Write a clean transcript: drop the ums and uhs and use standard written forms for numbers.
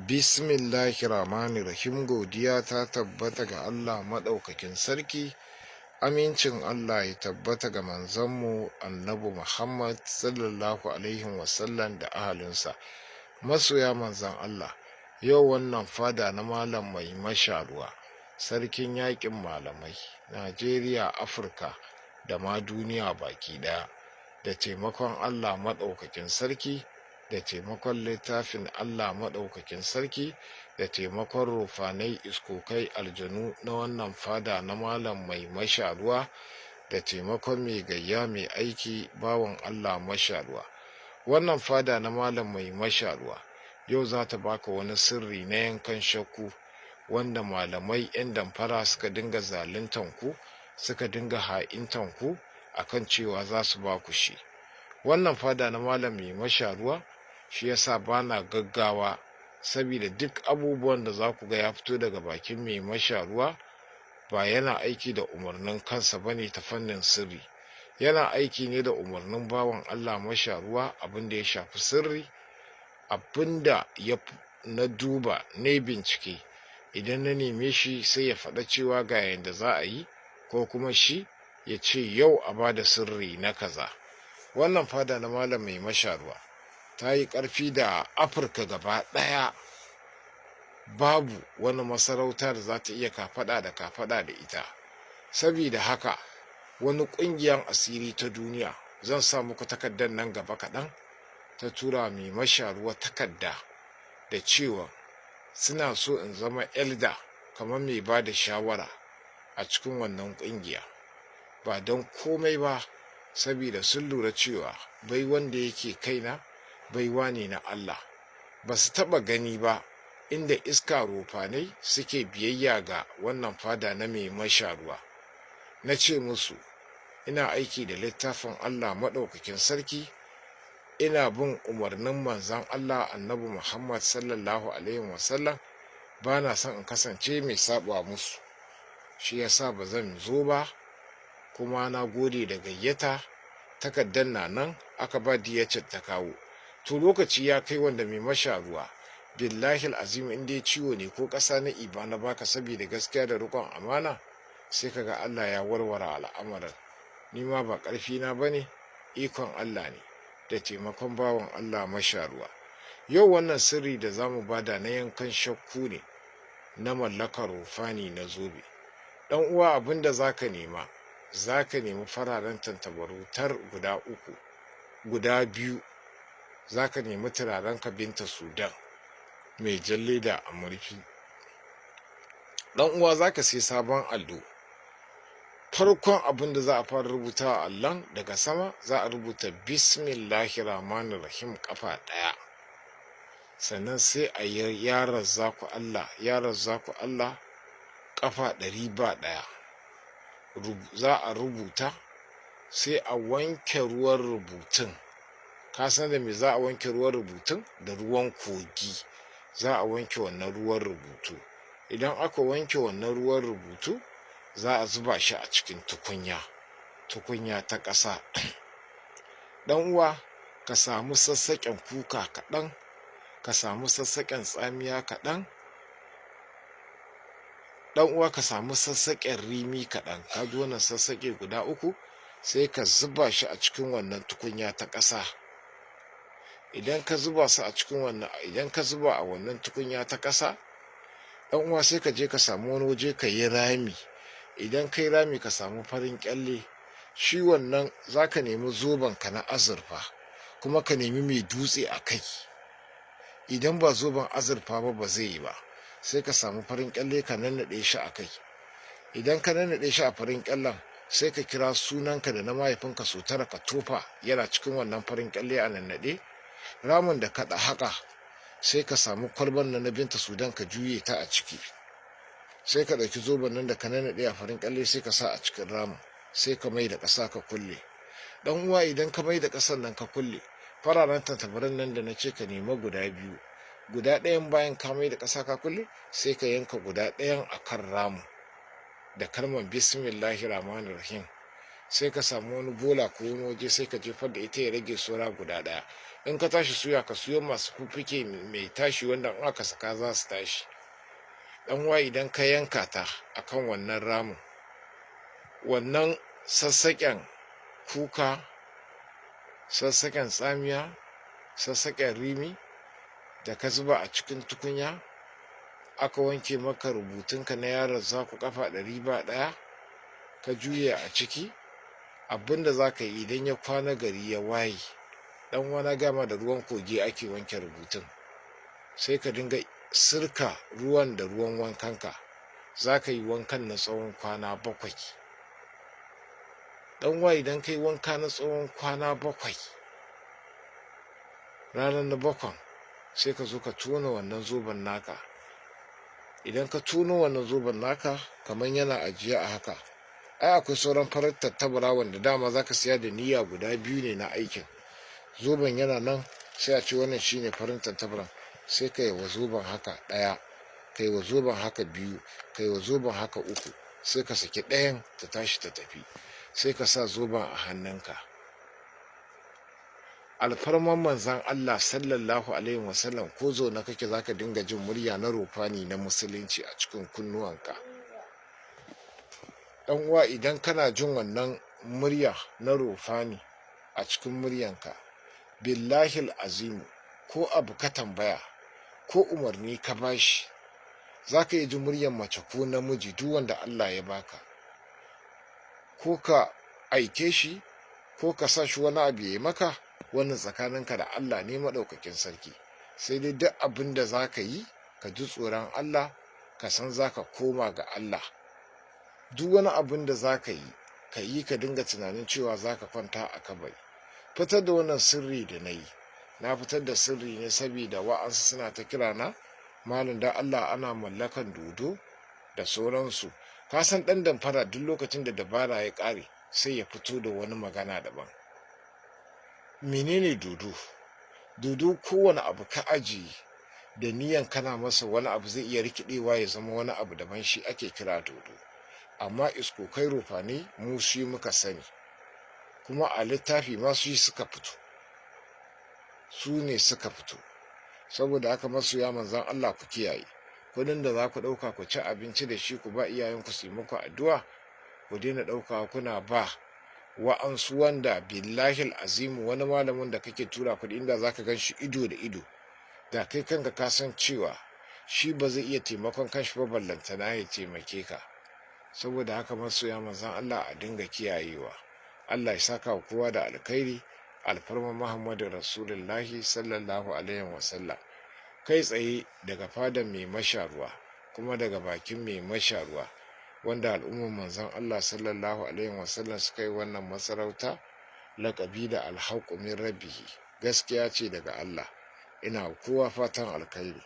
Bismillahirrahmanirrahim. Godiya ta tabbata ga Allah maɗaukakin sarki. Amincin Allah ya tabbata ga manzanmu Annabi Muhammad sallallahu alaihi wasallam da ahalinsa. Masoya manzan Allah, yau wannan fada na malam mai masharuwa, sarkin yaƙin malamai, Najeriya, Afirka da ma duniya baki ɗaya, da taimakon Allah maɗaukakin sarki, da taimakon littafin Allah maɗaukakin sarki, da taimakon rufanai iskokai aljanu na wannan fada na malam mai masharuwa, da taimakon mai gayya mai aiki bawan Allah masharuwa. Wannan fada na malam mai masharuwa yau za ta baka wani sirri na yankan shakku wanda malamai 'yan damfara suka dinga zaluntan ku, suka dinga ha'intan ku akan cewa za su ba ku shi. Wannan fada na malam mai masharuwa shi yasa bana gaggawa, saboda duk abubuwan da za ku ga ya fito daga bakin mai masharuwa ba yana aiki da umarnin kansa bane ta fannin sirri, yana aiki ne da umarnin bawan Allah masharuwa. Abin da ya shafi sirri, abinda na duba ne bincike, idan na neme shi sai ya faɗa cewa ga yanda za a yi, ko kuma shi ya ce yau a bada sirri na kaza. Wannan fada na malam mai masharuwa ta yi ƙarfi da Afirka gaba ɗaya, babu wani masarauta da za ta iya kafaɗa da ita. Saboda haka wani ƙungiyar asiri ta duniya, zan sa muku takardar nan gaba kaɗan, ta tura mai masharuwa takarda da cewa suna so in zama elda, kamar mai ba da shawara a cikin wannan ƙungiya, ba don komai ba saboda sun lura cewa bai wanda yake kaina baiwa ne na Allah. Ba su taɓa gani ba inda iska rufanai suke biyayya ga wannan fada na mai masharuwa. Na ce musu ina aiki da littafin Allah maɗaukakin sarki, ina bin umarnin manzan Allah Annabi Muhammad sallallahu alaihi wasallam, ba na son in kasance mai saba musu. Shi yasa ba zan zo ba, kuma na gode da gayyata. Takardar na nan aka ba diyacin ta kawo. To lokaci ya kai wanda mai masharuwa, billahi azim, in dai ciwo ne ko ƙasa na iba na baka saboda gaskiya da riƙon amana, sai kaga Allah ya warware al'amarin. Ni ma ba ƙarfi na bane, ikon Allah ne da taimakon bawan Allah masharuwa. Yau wannan sirri da zamu bada na yankan shakku ne na mallakar rufani na zobe. Dan uwa, abinda zaka nemi fararen tantabaru guda biyu, zaka nemi turaren ka Binta Sudan mai jalle da amurfi. Dan uwa, zaka sai sabon allo. Farkon abin da za a fara rubuta a allon, daga sama za a rubuta Bismillahirrahmanirrahim kafa ɗaya, sannan sai a yi ya razzaku Allah kafa 101. Za a rubuta, sai a wanke ruwan rubutun. Ka san da me za a wanke ruwan rubutun? Da ruwan kogi za a wanke wannan ruwan rubutu. Idan aka wanke wannan ruwan rubutu, za a zuba shi a cikin tukunya ta ƙasa. Dan uwa, ka samu sassaƙen kuka kaɗan, ka samu sassaƙen tsamiya kaɗan. Dan uwa, ka samu sassaƙen rimi kaɗan. Ka ji wannan sassaƙe guda 3, sai ka zuba shi a cikin wannan tukunya ta ƙasa. Idan ka zuba a wannan tukunya ta ƙasa, dan uwa, sai ka je ka samu wani waje ka yi rami. Idan kai rami, ka samu farin kyalle. Shi wannan zaka nemi zoben ka na azurfa, kuma ka nemi mai dutse a kai. Idan ba zoben azurfa ba zai yi ba, sai ka samu farin kyalle ka nannaɗe shi a kai. Idan ka nannaɗe shi a farin kyallen, sai ka kira sunanka da na mahaifinka sau 9 ka tofa, yana cikin wannan farin kyalle a nannaɗe. Ramin da ka haka, sai ka samu kwalban nan na Binta Sudan ka juye ta a ciki. Sai ka ɗauki zoben nan da ka nannaɗe a farin kyalle, sai ka sa a cikin ramin, sai ka mai da ƙasa ka kulle. Dan uwa, idan ka mai da ƙasan nan ka kulle, fararen tantabaran nan da na ce ka nema guda 2, guda ɗayan bayan ka mai da ƙasa ka kulle, sai ka yanka guda ɗayan a kan ramin da kalmar Bismillahirrahmanirrahim. sai ka samu wani bola ko wani waje sai ka jefar da ita ya rage saura guda ɗaya. In ka tashi suya ka suyo masu fuffuke mai tashi wanda in aka saka za su tashi. Dan uwa idan ka yanka ta akan wannan ramin, wannan sassaƙen kuka, sassaƙen tsamiya, sassaƙen rimi da ka zuba a cikin tukunya, aka wanke maka rubutunka na yaron zaku kafa 100 ka juya a ciki, abinda za ka yi idan ya kwana gari ya waye, dan wani gama da ruwan kogi ake wanke rubutun, sai ka dinga sirka ruwan da ruwan wankanka, za ka yi wankan na tsawon kwana 7. dan wa idan ka yi wanka na tsawon kwana 7, ranar na 7 sai ka zo ka tona wannan zoben naka. Idan ka tono wannan zoben naka kamar yana ajiye a haka, ai akwai sauran farar tattabara wanda dama za ka siya da niyya guda 2 ne na aikin. Zoben yana nan, sai a ce wannan shine farin tattabaran, sai ka yi wa zoben haka 1, ka yi wa zoben haka 2, ka yi wa zoben haka 3, sai ka saki ɗayan ta tashi ta tafi, sai ka sa zoben a hannunka. Alfarman manzan Allah sallallahu alaihi wasallam ko zo na kake zaka dinga jin murya na rufani na musulunci a cikin kunnuwanka. Dan uwa idan kana jin wannan murya na rufani a cikin muryanka, billahi azimu, ko abu ka tambaya ko umarni ka bashi, zaka yi ji muryan mace ko namiji duk wanda Allah ya baka, ko ka aike shi ko ka sa shi wani abu ya maka, wannan tsakaninka da Allah ne maɗaukakin sarki. Sai dai duk abin da za ka yi ka ji tsoron Allah, ka san za ka koma ga Allah. Duk wani abin da za ka yi ka dinga tunanin cewa za ka kwanta a kabari. Fitar da wannan sirri da na fitar da sirri ne saboda wa'ansu suna ta kira na malam da Allah ana mallakan dodo da sauransu. Ka san ɗan damfara duk lokacin da dabara ya ƙare sai ya fito da wani magana daban. Menene dodo? Dodo kowane abu ka ajiye da niyan kana masa wani abu zai iya rikidewa ya zama wani abu daban, shi ake kira dodo. Amma iskokai rufani mu shi muka sani, kuma a littafi ma su suka fito, su ne suka fito. Saboda haka masoya manzan Allah ku kiyaye, kudin da za ku ɗauka ku ci abinci da shi ku ba iyayenku su yi muku addu'a, ku daina ɗauka kuna ba wa'ansu wanda billahi azimu wani malamin da kake tura kuɗi inda za ka gan shi ido da ido, da kai kanka ka san cewa shi ba zai iya taimakon kanshi ba, ballantana ya taimake ka. Saboda haka masoya manzan Allah a dinga kiyayewa. Allah ya saka wa kowa da alkhairi, alfarma Muhammadu Rasulullahi sallallahu alaihi wasallam. Kai tsaye daga fadan mai masharuwa, kuma daga bakin mai masharuwa, wanda al'ummar manzon Allah sallallahu alaihi wasallam suka yi wannan masarauta laƙabi da alhaqqu min rabbihi, gaskiya ce daga Allah. Ina kowa fatan alkhairi.